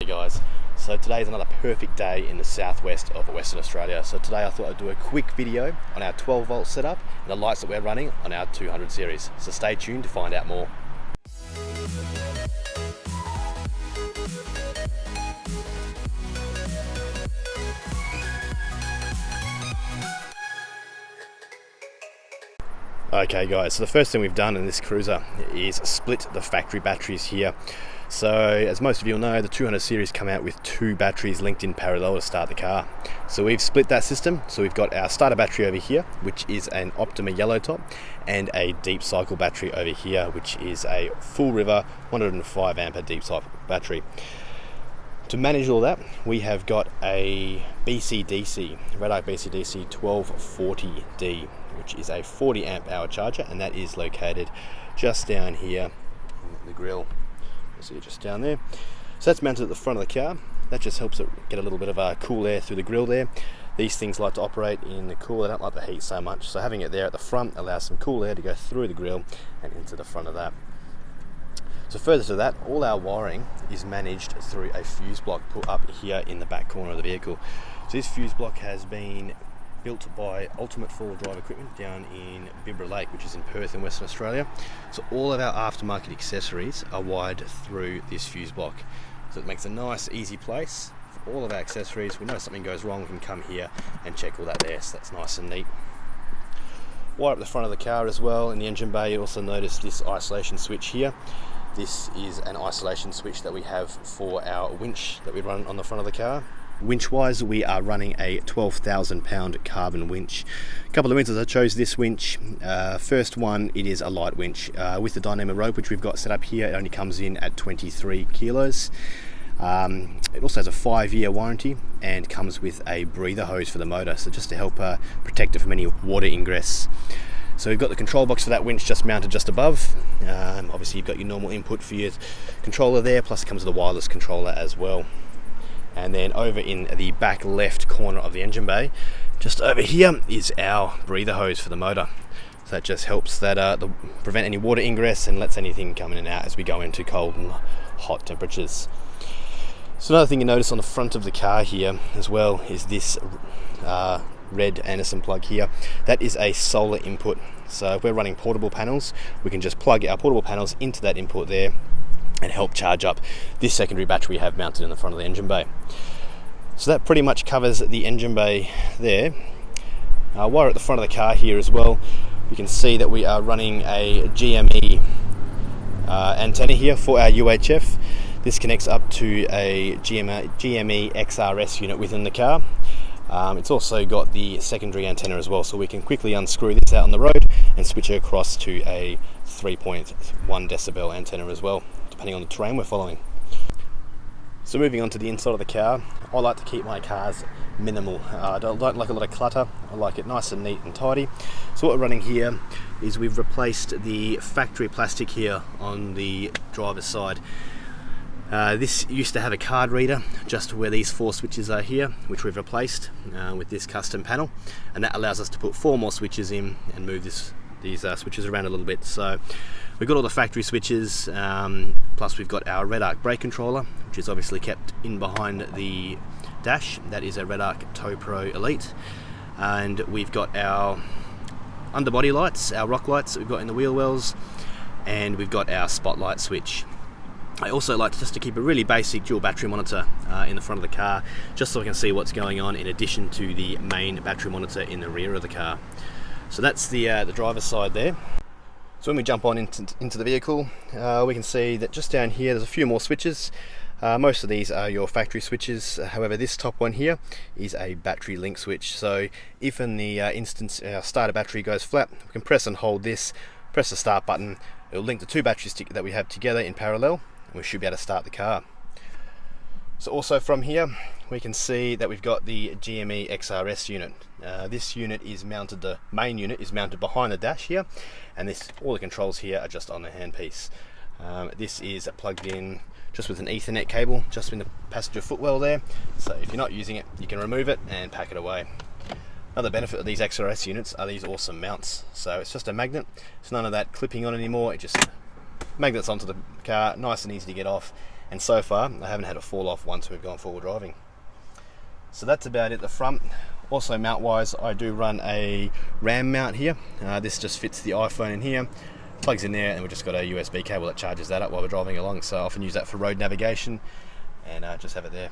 Hey guys, so today is another perfect day in the southwest of Western Australia. So today I thought I'd do a quick video on our 12 volt setup and the lights that we're running on our 200 series. So stay tuned to find out more. Okay guys, so the first thing we've done in this cruiser is split the factory batteries here. So as most of you will know, the 200 series come out with two batteries linked in parallel to start the car. So we've split that system. So we've got our starter battery over here, which is an Optima yellow top, and a deep cycle battery over here, which is a full river 105 ampere deep cycle battery. To manage all that, we have got a BCDC, Redarc BCDC 1240D, which is a 40 amp hour charger, and that is located just down here in the grille. You see it just down there. So that's mounted at the front of the car. That just helps it get a little bit of cool air through the grille there. These things like to operate in the cool, they don't like the heat so much. So having it there at the front allows some cool air to go through the grille and into the front of that. So further to that, all our wiring is managed through a fuse block put up here in the back corner of the vehicle. So this fuse block has been built by Ultimate Four-Wheel Drive Equipment down in Bibra Lake, which is in Perth in Western Australia. So all of our aftermarket accessories are wired through this fuse block. So it makes a nice, easy place for all of our accessories. We know something goes wrong, we can come here and check all that there, so that's nice and neat. Wire up the front of the car as well. In the engine bay, you also notice this isolation switch here. This is an isolation switch that we have for our winch that we run on the front of the car. Winch wise, we are running a 12,000 pound carbon winch. A couple of winches I chose this winch. First one, it is a light winch with the dynamo rope which we've got set up here. It only comes in at 23 kilos. It also has a 5-year warranty and comes with a breather hose for the motor, so just to help protect it from any water ingress. So we've got the control box for that winch just mounted just above. Obviously you've got your normal input for your controller there, plus it comes with a wireless controller as well. And then over in the back left corner of the engine bay, just over here, is our breather hose for the motor. So that just helps that prevent any water ingress and lets anything come in and out as we go into cold and hot temperatures. So another thing you notice on the front of the car here as well is this red Anderson plug here. That is a solar input. So if we're running portable panels, we can just plug our portable panels into that input there and help charge up this secondary battery we have mounted in the front of the engine bay. So that pretty much covers the engine bay there. Wire at the front of the car here as well. You can see that we are running a GME antenna here for our UHF. This connects up to a GME XRS unit within the car. It's also got the secondary antenna as well, so we can quickly unscrew this out on the road and switch it across to a 3.1 decibel antenna as well, depending on the terrain we're following. So moving on to the inside of the car, I like to keep my cars minimal. I don't like a lot of clutter. I like it nice and neat and tidy. So what we're running here is we've replaced the factory plastic here on the driver's side. This used to have a card reader just where these 4 switches are here, which we've replaced with this custom panel, and that allows us to put 4 more switches in and move these switches around a little bit. So we've got all the factory switches, plus we've got our Redarc brake controller, which is obviously kept in behind the dash. That is a Redarc Tow Pro Elite, and we've got our underbody lights, our rock lights that we've got in the wheel wells, and we've got our spotlight switch. I also like to keep a really basic dual battery monitor in the front of the car, just so I can see what's going on in addition to the main battery monitor in the rear of the car. So that's the driver's side there. So when we jump on into the vehicle, we can see that just down here there's a few more switches. Most of these are your factory switches. However, this top one here is a battery link switch. So if in the instance our starter battery goes flat, we can press and hold this, press the start button. It'll link the 2 batteries that we have together in parallel, and we should be able to start the car. So also from here we can see that we've got the GME XRS unit. This unit is mounted, the main unit is mounted behind the dash here, and all the controls here are just on the handpiece. This is plugged in just with an Ethernet cable just in the passenger footwell there, so if you're not using it you can remove it and pack it away. Another benefit of these XRS units are these awesome mounts. So it's just a magnet, it's none of that clipping on anymore, it just magnets onto the car, nice and easy to get off, and so far I haven't had it fall off once we've gone forward driving. So that's about it at the front. Also, mount wise, I do run a RAM mount here. This just fits the iPhone in here, plugs in there, and we've just got a USB cable that charges that up while we're driving along, so I often use that for road navigation, and just have it there.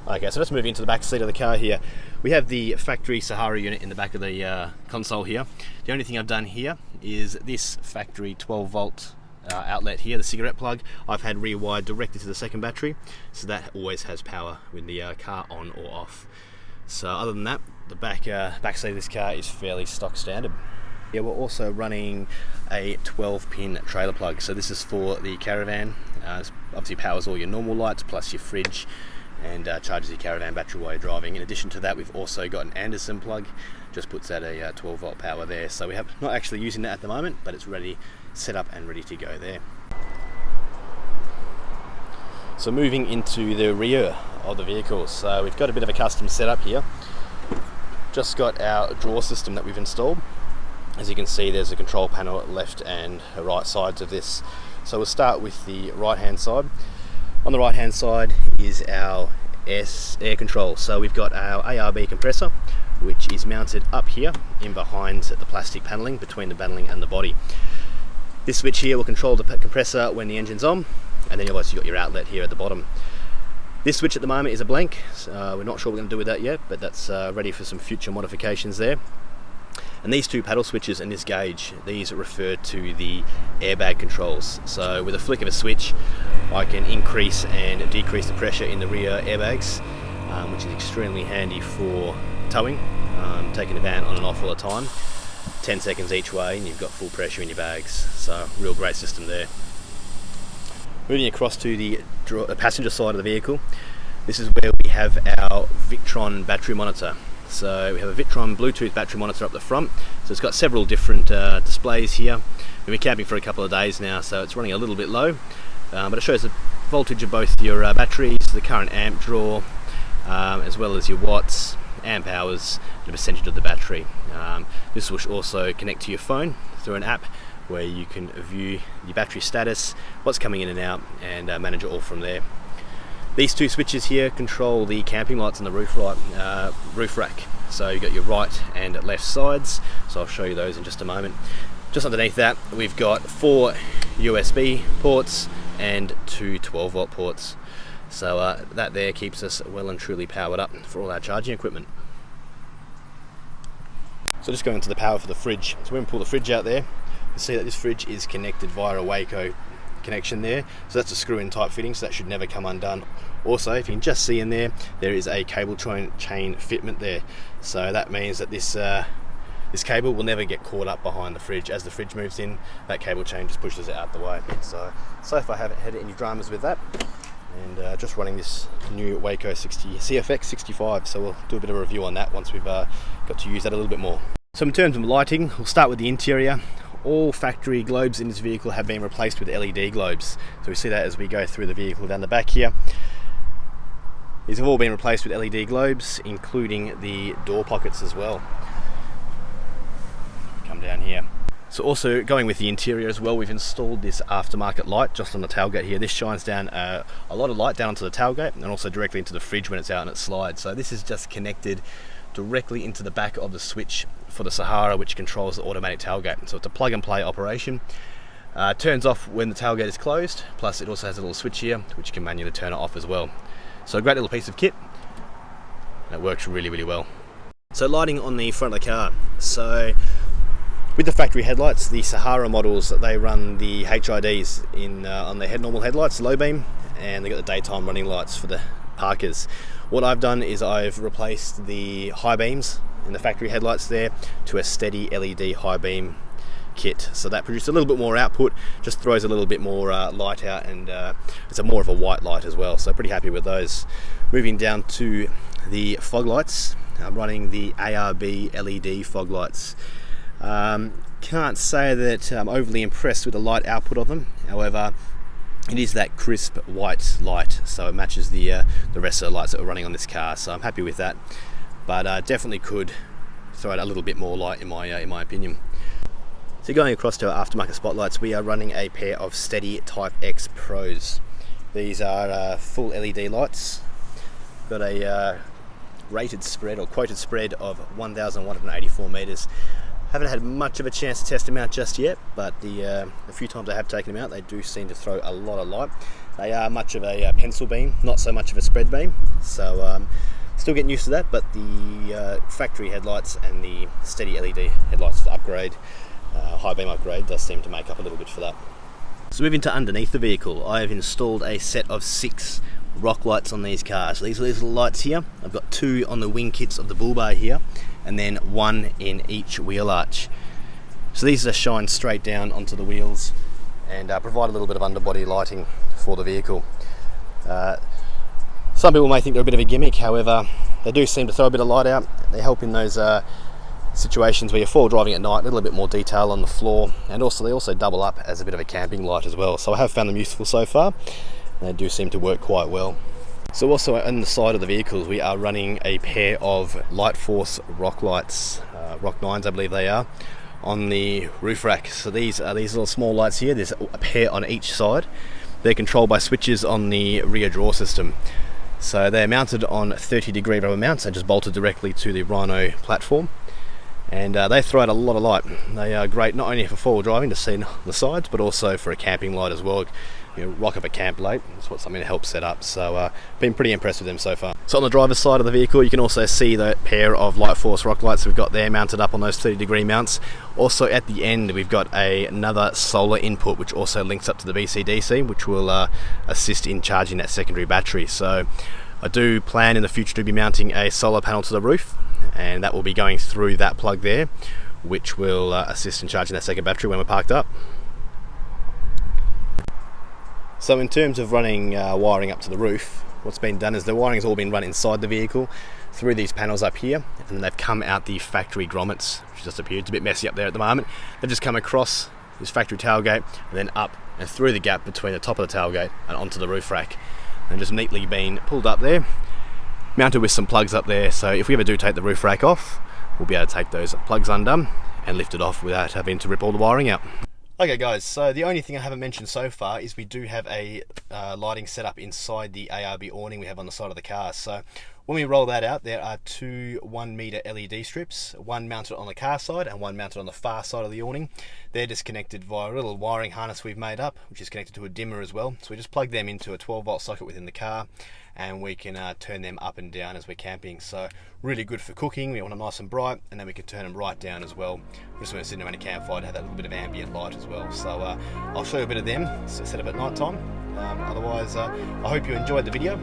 Okay, so let's move into the back seat of the car here. We have the factory Sahara unit in the back of the console here. The only thing I've done here is this factory 12 volt outlet here, the cigarette plug, I've had rewired directly to the second battery, so that always has power with the car on or off. So other than that, the back seat of this car is fairly stock standard. Yeah, we're also running a 12-pin trailer plug. So this is for the caravan. Obviously powers all your normal lights plus your fridge, and charges your caravan battery while you're driving. In addition to that, we've also got an Anderson plug, just puts out a 12 volt power there. So we have not actually using that at the moment, but it's ready, set up and ready to go there. So moving into the rear of the vehicle, so we've got a bit of a custom setup here. Just got our drawer system that we've installed. As you can see, there's a control panel at left and right sides of this. So we'll start with the right hand side. On the right hand side is our air control. So we've got our ARB compressor, which is mounted up here in behind the plastic paneling between the paneling and the body. This switch here will control the compressor when the engine's on, and then you've obviously got your outlet here at the bottom. This switch at the moment is a blank, so we're not sure what we're going to do with that yet, but that's ready for some future modifications there. And these two paddle switches and this gauge, these are referred to the airbag controls. So with a flick of a switch, I can increase and decrease the pressure in the rear airbags, which is extremely handy for towing, taking the van on and off all the time. 10 seconds each way and you've got full pressure in your bags. So real great system there. Moving across to the passenger side of the vehicle, this is where we have our Victron battery monitor. So we have a Victron Bluetooth battery monitor up the front. So it's got several different displays here. We've been camping for a couple of days now, so it's running a little bit low, but it shows the voltage of both your batteries, the current amp draw, as well as your watts, amp hours, the percentage of the battery. This will also connect to your phone through an app where you can view your battery status, what's coming in and out, and manage it all from there. These two switches here control the camping lights on the roof rack. So you've got your right and left sides, so I'll show you those in just a moment. Just underneath that, we've got 4 USB ports and 2 12 volt ports. So that there keeps us well and truly powered up for all our charging equipment. So just going to the power for the fridge. So when we pull the fridge out there, you see that this fridge is connected via a Waco connection there. So that's a screw-in type fitting, so that should never come undone. Also, if you can just see in there, there is a cable chain fitment there. So that means that this cable will never get caught up behind the fridge. As the fridge moves in, that cable chain just pushes it out the way. So far I haven't had any dramas with that. And just running this new Waco CFX 65, so we'll do a bit of a review on that once we've got to use that a little bit more. So in terms of lighting, we'll start with the interior. All factory globes in this vehicle have been replaced with LED globes. So we see that as we go through the vehicle down the back here. These have all been replaced with LED globes, including the door pockets as well. Come down here. So also going with the interior as well, we've installed this aftermarket light just on the tailgate here. This shines down a lot of light down onto the tailgate and also directly into the fridge when it's out and it slides. So this is just connected directly into the back of the switch for the Sahara, which controls the automatic tailgate. So it's a plug and play operation. Turns off when the tailgate is closed, plus it also has a little switch here which can manually turn it off as well. So a great little piece of kit, and it works really, really well. So lighting on the front of the car. So with the factory headlights, the Sahara models, they run the HIDs on their normal headlights, low beam, and they got the daytime running lights for the parkers. What I've done is I've replaced the high beams in the factory headlights there to a Stedi LED high beam kit. So that produced a little bit more output, just throws a little bit more light out, and it's more of a white light as well. So pretty happy with those. Moving down to the fog lights, I'm running the ARB LED fog lights. Can't say that I'm overly impressed with the light output of them. However, it is that crisp white light, so it matches the rest of the lights that we're running on this car. So I'm happy with that, but definitely could throw out a little bit more light in my opinion. So going across to our aftermarket spotlights, we are running a pair of Stedi Type X Pros. These are full LED lights. Got a rated spread or quoted spread of 1,184 metres. Haven't had much of a chance to test them out just yet, but the few times I have taken them out, they do seem to throw a lot of light. They are much of a pencil beam, not so much of a spread beam, so still getting used to that, but the factory headlights and the Stedi LED headlights upgrade, high beam upgrade, does seem to make up a little bit for that. So moving to underneath the vehicle, I have installed a set of 6 rock lights on these cars. So these are these little lights here. I've got 2 on the wing kits of the bull bar here, and then 1 in each wheel arch. So these are shine straight down onto the wheels and provide a little bit of underbody lighting for the vehicle. Some people may think they're a bit of a gimmick, however, they do seem to throw a bit of light out. They help in those situations where you're four driving at night, a little bit more detail on the floor, and also they also double up as a bit of a camping light as well. So I have found them useful so far. They do seem to work quite well. So also on the side of the vehicles, we are running a pair of Light Force rock lights, Rock 9s I believe they are, on the roof rack. So these are these little small lights here. There's a pair on each side. They're controlled by switches on the rear draw system. So they're mounted on 30-degree rubber mounts and just bolted directly to the Rhino platform. And they throw out a lot of light. They are great not only for four-wheel driving to see on the sides, but also for a camping light as well. You know, rock up a camp late, that's what something to help set up. So been pretty impressed with them so far. So on the driver's side of the vehicle, you can also see the pair of Light Force rock lights we've got there mounted up on those 30-degree mounts. Also at the end, we've got another solar input, which also links up to the BCDC, which will assist in charging that secondary battery. So I do plan in the future to be mounting a solar panel to the roof, and that will be going through that plug there, which will assist in charging that second battery when we're parked up. So in terms of running wiring up to the roof, what's been done is the wiring's all been run inside the vehicle through these panels up here, and then they've come out the factory grommets, which just appeared. It's a bit messy up there at the moment. They've just come across this factory tailgate and then up and through the gap between the top of the tailgate and onto the roof rack, and just neatly been pulled up there, mounted with some plugs up there. So if we ever do take the roof rack off, we'll be able to take those plugs undone and lift it off without having to rip all the wiring out. Okay guys, so the only thing I haven't mentioned so far is we do have a lighting setup inside the ARB awning we have on the side of the car. So when we roll that out, there are 2 1-meter LED strips, one mounted on the car side and one mounted on the far side of the awning. They're disconnected via a little wiring harness we've made up, which is connected to a dimmer as well. So we just plug them into a 12-volt socket within the car, and we can turn them up and down as we're camping. So really good for cooking. We want them nice and bright, and then we can turn them right down as well. We're just going to sit around a campfire to have that little bit of ambient light as well. So I'll show you a bit of them set up at night time. Otherwise, I hope you enjoyed the video.